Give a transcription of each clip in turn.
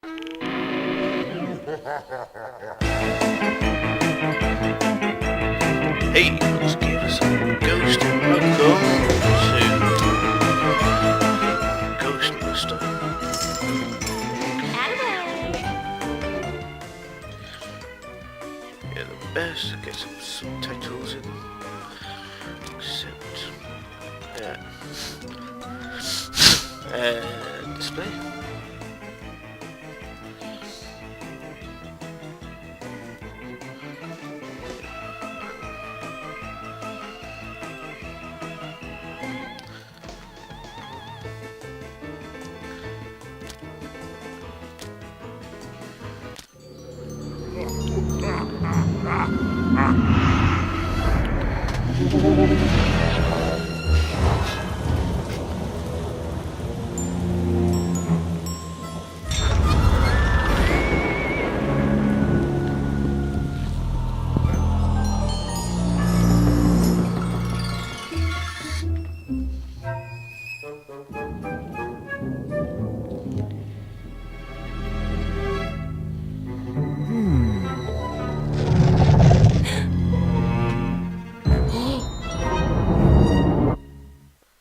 Hey, let's give us a ghost and welcome to Ghostmaster. Yeah, the best, get some subtitles in. Except display.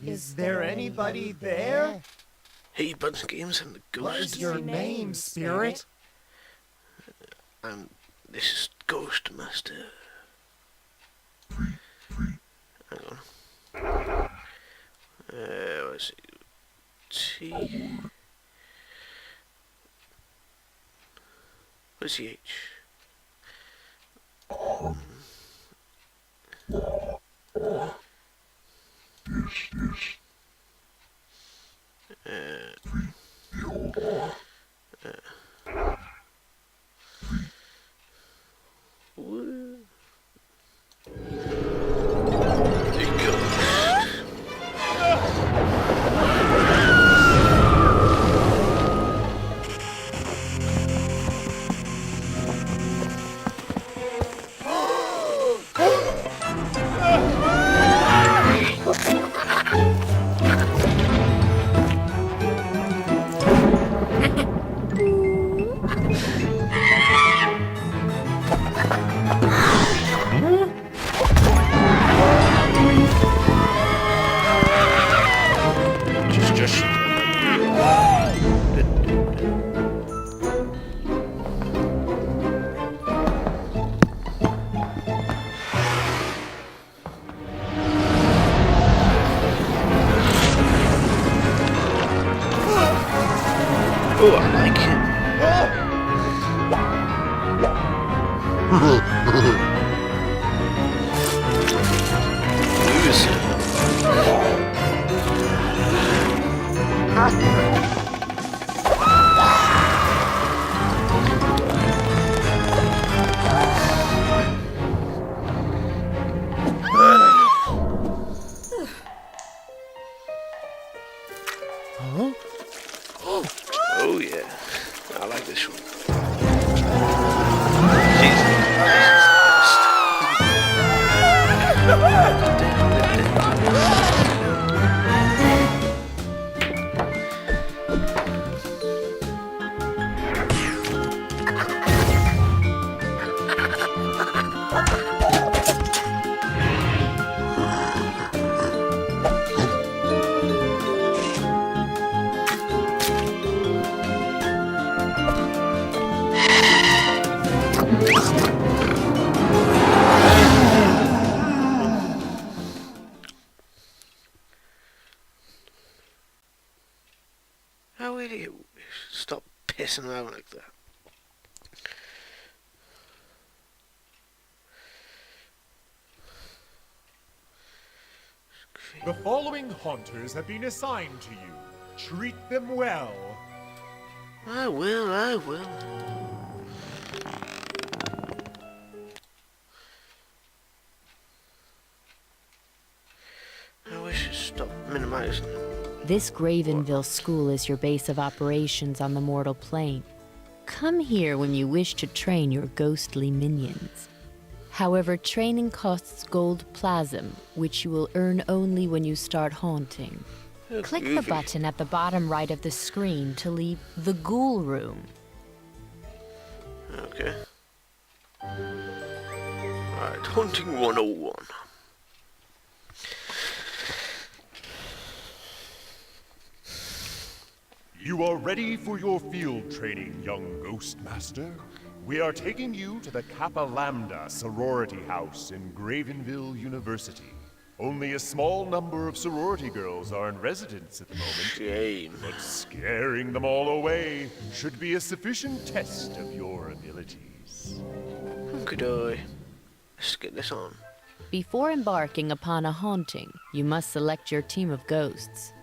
Is there anybody there? Hey, BandiCam and the Ghost. What is your name, spirit? This is Ghostmaster. Hang on. What's it? T. What's the H? Oh, I like it. Lose. Oh yeah, I like this one. How will you stop pissing around like that? The following haunters have been assigned to you. Treat them well. I will. I wish to stop minimizing. This Gravenville school is your base of operations on the mortal plane. Come here when you wish to train your ghostly minions. However, training costs gold plasm, which you will earn only when you start haunting. Click the button at the bottom right of the screen to leave the ghoul room. Okay. Alright, Hunting 101. You are ready for your field training, young Ghost Master. We are taking you to the Kappa Lambda sorority house in Gravenville University. Only a small number of sorority girls are in residence at the moment. Shame. But scaring them all away should be a sufficient test of your abilities. Good eye. Let's get this on. Before embarking upon a haunting, you must select your team of ghosts.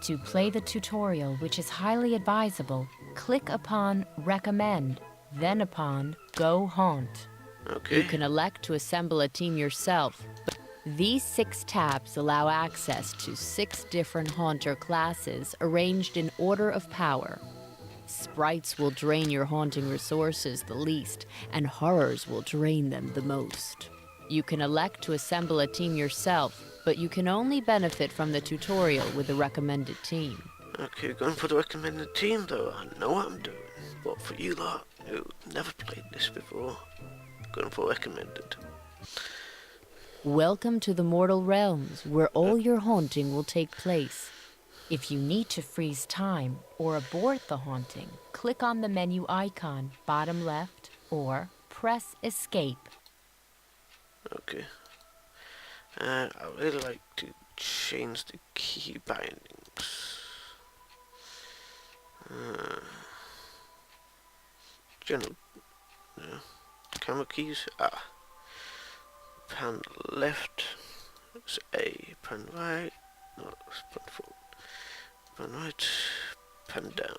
To play the tutorial, which is highly advisable, click upon Recommend, then upon Go Haunt. Okay. You can elect to assemble a team yourself. These 6 tabs allow access to 6 different haunter classes arranged in order of power. Sprites will drain your haunting resources the least, and horrors will drain them the most. You can elect to assemble a team yourself, but you can only benefit from the tutorial with the recommended team. Okay, going for the recommended team though. I know what I'm doing. But for you lot who never played this before, going for recommended. Welcome to the mortal realms, where all your haunting will take place. If you need to freeze time or abort the haunting, click on the menu icon, bottom left, or press Escape. Okay. I really like to change the key bindings. General, no. Camera keys. Pan left. It's A. Pan right. No, it's pan forward. Pan right. Pan down.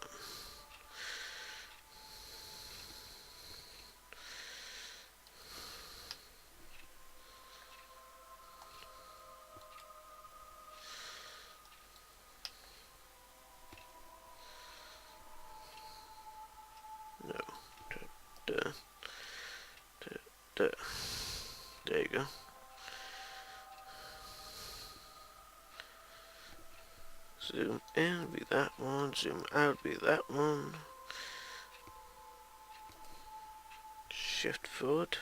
No. There you go. Zoom in, be that one. Zoom out, be that one. Shift forward,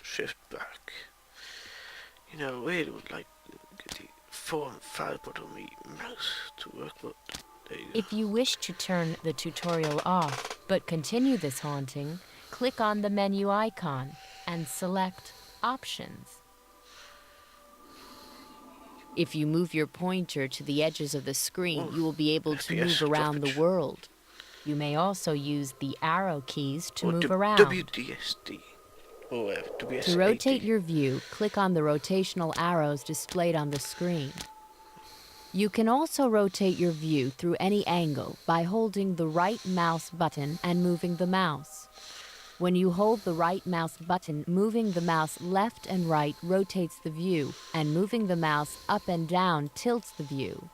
shift back. You know, I really would like to get the 4 and 5 button on my mouse to work, but there you go. If you wish to turn the tutorial off, but continue this haunting, click on the menu icon and select Options. If you move your pointer to the edges of the screen, you will be able to move around the world. You may also use the arrow keys to move around. WDSD. Or WS80. To rotate your view, click on the rotational arrows displayed on the screen. You can also rotate your view through any angle by holding the right mouse button and moving the mouse. When you hold the right mouse button, moving the mouse left and right rotates the view, and moving the mouse up and down tilts the view.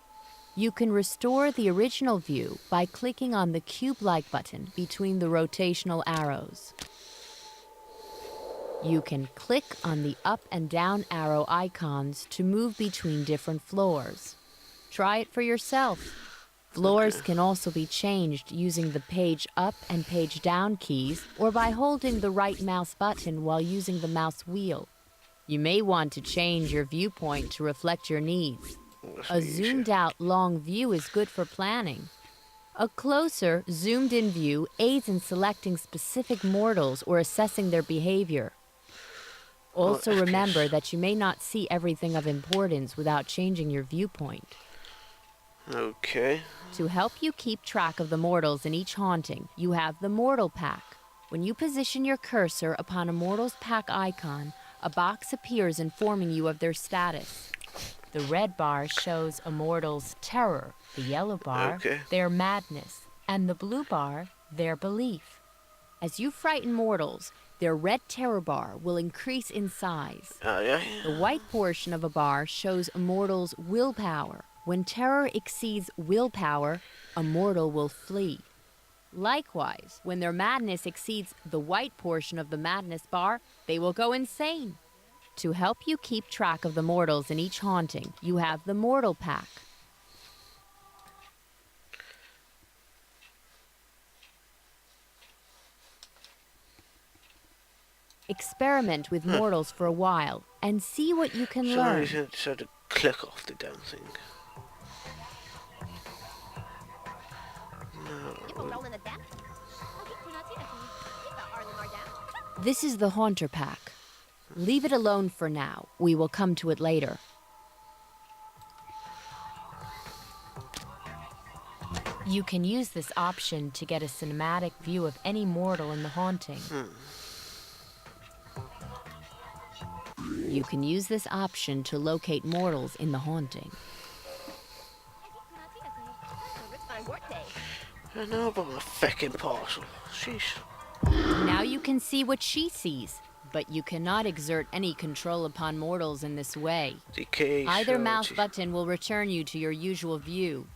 You can restore the original view by clicking on the cube-like button between the rotational arrows. You can click on the up and down arrow icons to move between different floors. Try it for yourself. Floors can also be changed using the page up and page down keys, or by holding the right mouse button while using the mouse wheel. You may want to change your viewpoint to reflect your needs. A zoomed out long view is good for planning. A closer, zoomed in view aids in selecting specific mortals or assessing their behavior. Also remember that you may not see everything of importance without changing your viewpoint. Okay. To help you keep track of the mortals in each haunting, you have the Mortal Pack. When you position your cursor upon a Mortals Pack icon, a box appears informing you of their status. The red bar shows a mortal's terror, the yellow bar, their madness, and the blue bar, their belief. As you frighten mortals, their red terror bar will increase in size. The white portion of a bar shows a mortal's willpower. When terror exceeds willpower, a mortal will flee. Likewise, when their madness exceeds the white portion of the madness bar, they will go insane. To help you keep track of the mortals in each haunting, you have the Mortal Pack. Experiment with mortals for a while and see what you can So learn. I decided to click off the damn thing. This is the Haunter Pack. Leave it alone for now. We will come to it later. You can use this option to get a cinematic view of any mortal in the haunting. You can use this option to locate mortals in the haunting. I know about my fucking parcel. Sheesh. Now you can see what she sees, but you cannot exert any control upon mortals in this way. Decay. Either mouse button will return you to your usual view.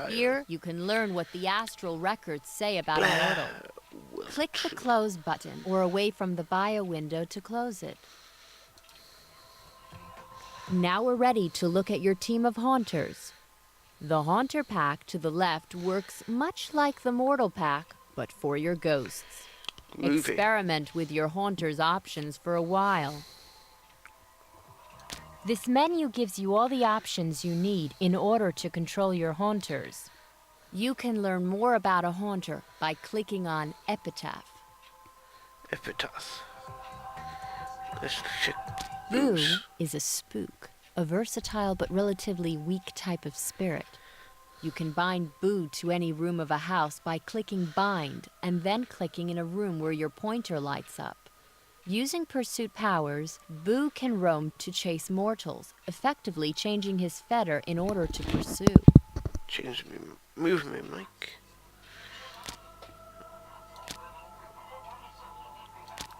Here, you can learn what the astral records say about a mortal. Click the close button or away from the bio window to close it. Now we're ready to look at your team of haunters. The Haunter Pack to the left works much like the Mortal Pack, but for your ghosts. Experiment with your haunters options for a while. This menu gives you all the options you need in order to control your haunters. You can learn more about a haunter by clicking on Epitaph. Epitaph. Let's check. Boo is a spook, a versatile but relatively weak type of spirit. You can bind Boo to any room of a house by clicking Bind and then clicking in a room where your pointer lights up. Using pursuit powers, Boo can roam to chase mortals, effectively changing his feather in order to pursue. Move me, Mike.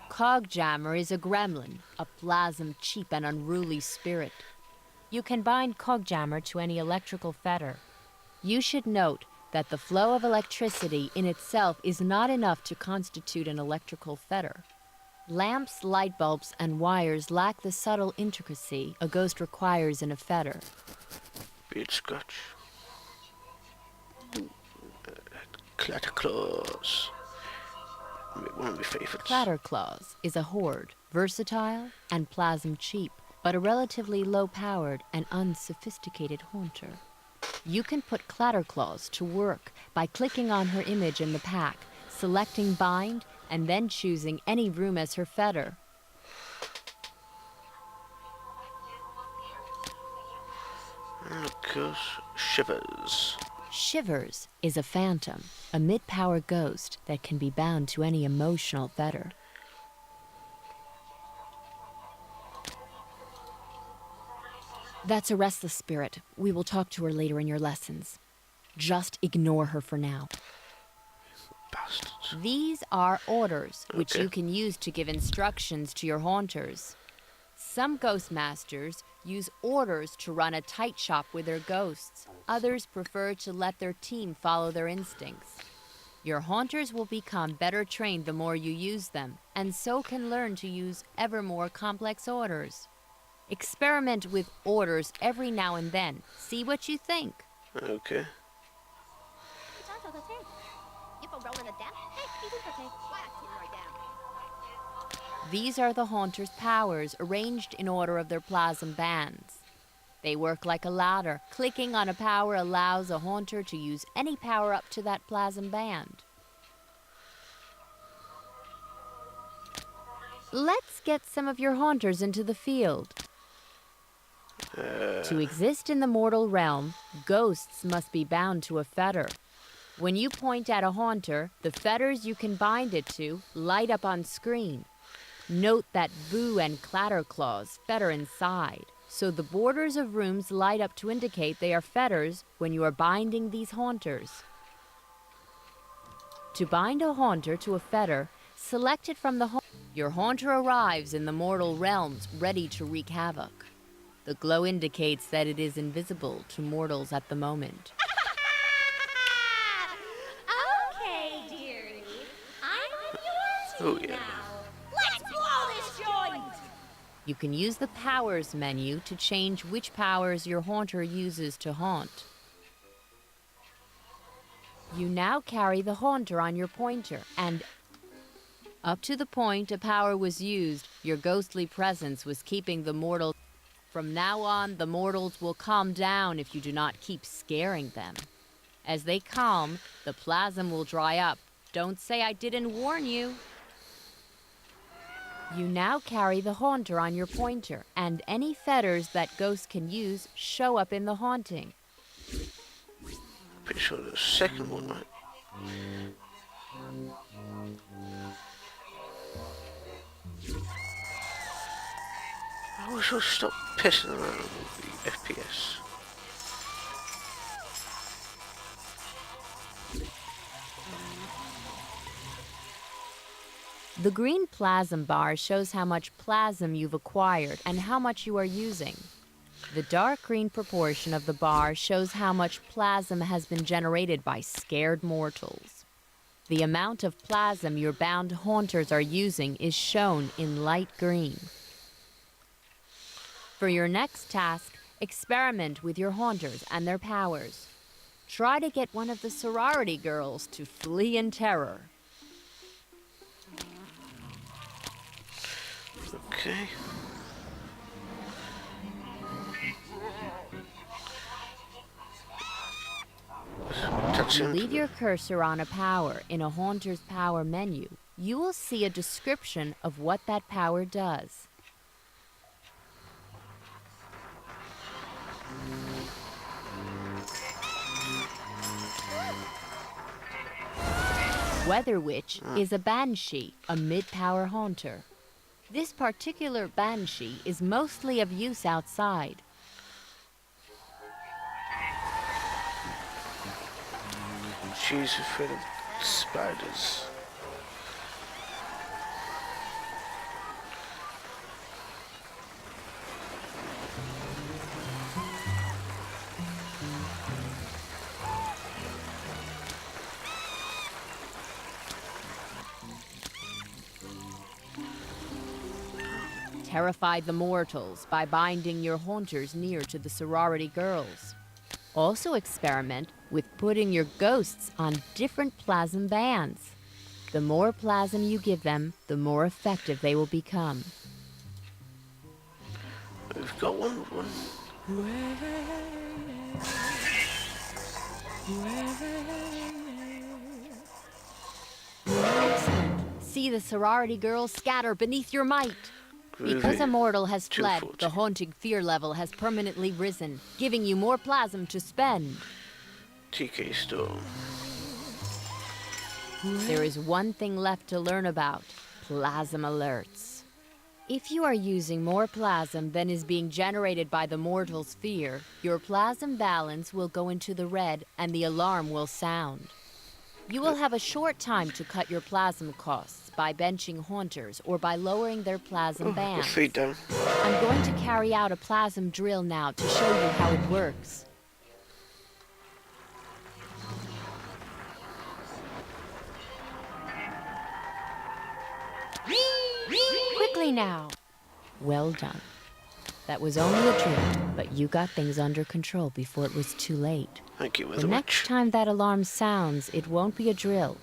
Cogjammer is a gremlin, a plasm cheap and unruly spirit. You can bind Cogjammer to any electrical fetter. You should note that the flow of electricity in itself is not enough to constitute an electrical fetter. Lamps, light bulbs, and wires lack the subtle intricacy a ghost requires in a fetter. Beard scratch. Clatterclaws. One of my favorites. Clatterclaws is a horde, versatile and plasm cheap, but a relatively low-powered and unsophisticated haunter. You can put Clatterclaws to work by clicking on her image in the pack, selecting Bind, and then choosing any room as her fetter. And of course, Shivers. Shivers is a phantom, a mid-power ghost that can be bound to any emotional fetter. That's a restless spirit. We will talk to her later in your lessons. Just ignore her for now. Bastards. These are orders, which you can use to give instructions to your haunters. Some ghost masters use orders to run a tight shop with their ghosts. Others prefer to let their team follow their instincts. Your haunters will become better trained the more you use them, and so can learn to use ever more complex orders. Experiment with orders every now and then. See what you think. Okay. These are the Haunter's powers arranged in order of their plasm bands. They work like a ladder. Clicking on a power allows a Haunter to use any power up to that plasm band. Let's get some of your Haunters into the field. To exist in the mortal realm, ghosts must be bound to a fetter. When you point at a Haunter, the fetters you can bind it to light up on screen. Note that Boo and Clatterclaws fetter inside, so the borders of rooms light up to indicate they are fetters when you are binding these Haunters. To bind a Haunter to a fetter, select it from the Haunter. Your Haunter arrives in the mortal realms ready to wreak havoc. The glow indicates that it is invisible to mortals at the moment. Okay, dearie. I'm on your team now. Let's blow this joint! You can use the Powers menu to change which powers your Haunter uses to haunt. You now carry the Haunter on your pointer, and Up to the point a power was used, your ghostly presence was keeping the mortal. From now on, the mortals will calm down if you do not keep scaring them. As they calm, the plasm will dry up. Don't say I didn't warn you. You now carry the haunter on your pointer, and any fetters that ghosts can use show up in the haunting. Pretty sure the second one, right? I wish I'd stop pissing around with the FPS. The green plasm bar shows how much plasm you've acquired and how much you are using. The dark green proportion of the bar shows how much plasm has been generated by scared mortals. The amount of plasm your bound haunters are using is shown in light green. For your next task, experiment with your haunters and their powers. Try to get one of the sorority girls to flee in terror. Okay. If you leave your cursor on a power in a haunter's power menu, you will see a description of what that power does. Weather Witch is a banshee, a mid-power haunter. This particular banshee is mostly of use outside. She's afraid of spiders. Terrify the mortals by binding your haunters near to the sorority girls. Also experiment with putting your ghosts on different plasm bands. The more plasm you give them, the more effective they will become. We've got one. Excellent. See the sorority girls scatter beneath your might. Because a mortal has fled, the haunting fear level has permanently risen, giving you more plasm to spend. TK Storm. There is one thing left to learn about: plasm alerts. If you are using more plasm than is being generated by the mortal's fear, your plasm balance will go into the red and the alarm will sound. You will have a short time to cut your plasm costs by benching haunters or by lowering their plasm bands. Feet down. I'm going to carry out a plasm drill now to show you how it works. Quickly now. Well done. That was only a drill, but you got things under control before it was too late. Thank you, The next time that alarm sounds, it won't be a drill.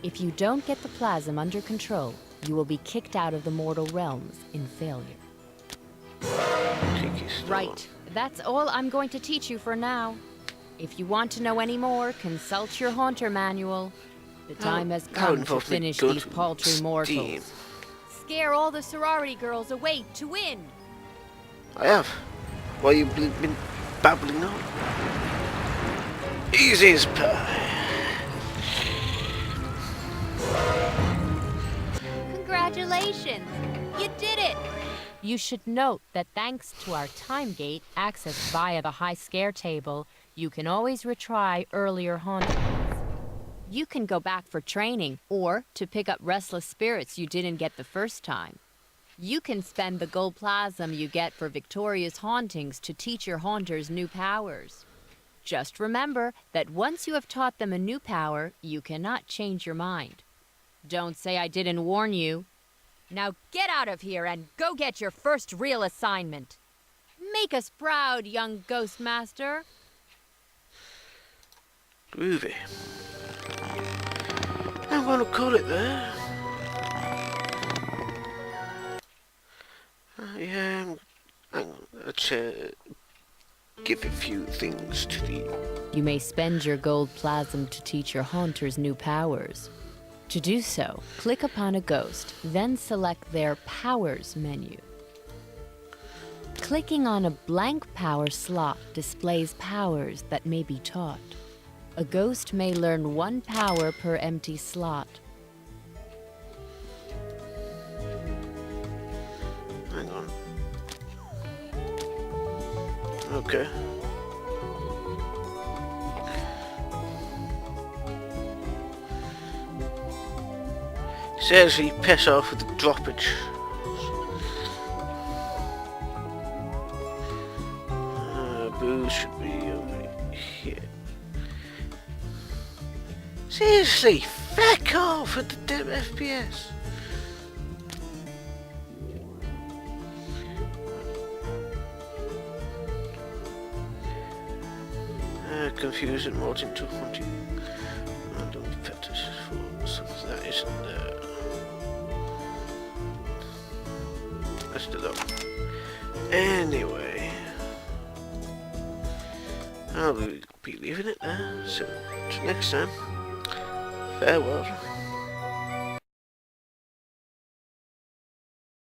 If you don't get the plasm under control, you will be kicked out of the mortal realms in failure. Right. That's all I'm going to teach you for now. If you want to know any more, consult your haunter manual. The time has come to finish these paltry mortals. Scare all the sorority girls away to win. I have. Why you been babbling on? Easy as pie. Congratulations! You did it! You should note that thanks to our time gate accessed via the high scare table, you can always retry earlier hauntings. You can go back for training or to pick up restless spirits you didn't get the first time. You can spend the gold plasm you get for victorious hauntings to teach your haunters new powers. Just remember that once you have taught them a new power, you cannot change your mind. Don't say I didn't warn you. Now get out of here and go get your first real assignment. Make us proud, young Ghost Master. Groovy. I'm gonna call it there. let's give a few things to the... You may spend your gold plasm to teach your haunters new powers. To do so, click upon a ghost, then select their Powers menu. Clicking on a blank power slot displays powers that may be taught. A ghost may learn 1 power per empty slot. Hang on. Okay. Says he piss off with the droppage. Boo should be over here. Seriously, fuck off with the damn FPS. Confusion mods into hunting. Random fetishes for something that isn't there. Let's do that. Anyway, I'll be leaving it there. So, till next time, farewell.